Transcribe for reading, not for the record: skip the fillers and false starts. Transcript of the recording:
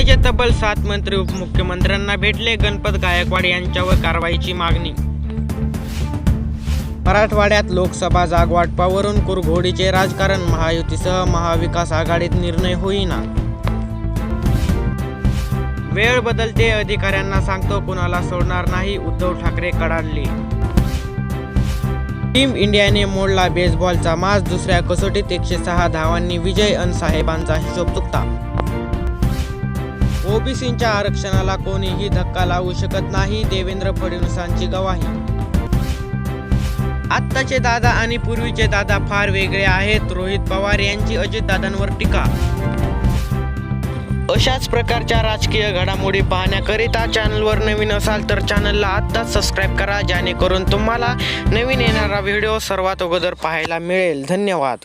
राज्याचे तब्बल 7 मंत्री उपमुख्यमंत्र्यांना भेटले, गणपत गायकवाड यांच्यावर कारवाईची मागणी. मराठवाड्यात लोकसभा जागवाटपावरून कुरघोडीचे राजकारण, महायुतीसह महाविकास आघाडीत निर्णय होईना. वेळ बदलते, अधिकाऱ्यांना सांगतो कुणाला सोडणार नाही, उद्धव ठाकरे कडाडले. टीम इंडियाने मोडला बेसबॉलचा माज, दुसऱ्या कसोटीत 106 धावांनी विजय अन साहेबांचा हिशोब चुकता. ओबीसींच्या आरक्षणाला कोणीही धक्का लावू शकत नाही, देवेंद्र फडणवीसांची ग्वाही. आत्ताचे दादा आणि पूर्वीचे दादा फार वेगळे आहेत, रोहित पवार यांची अजितदादांवर टीका. अशाच प्रकारच्या राजकीय घडामोडी पाहण्याकरिता चॅनलवर नवीन असाल तर चॅनलला आत्ताच सबस्क्राईब करा, जेणेकरून तुम्हाला नवीन येणारा व्हिडिओ सर्वात अगोदर पाहायला मिळेल. धन्यवाद.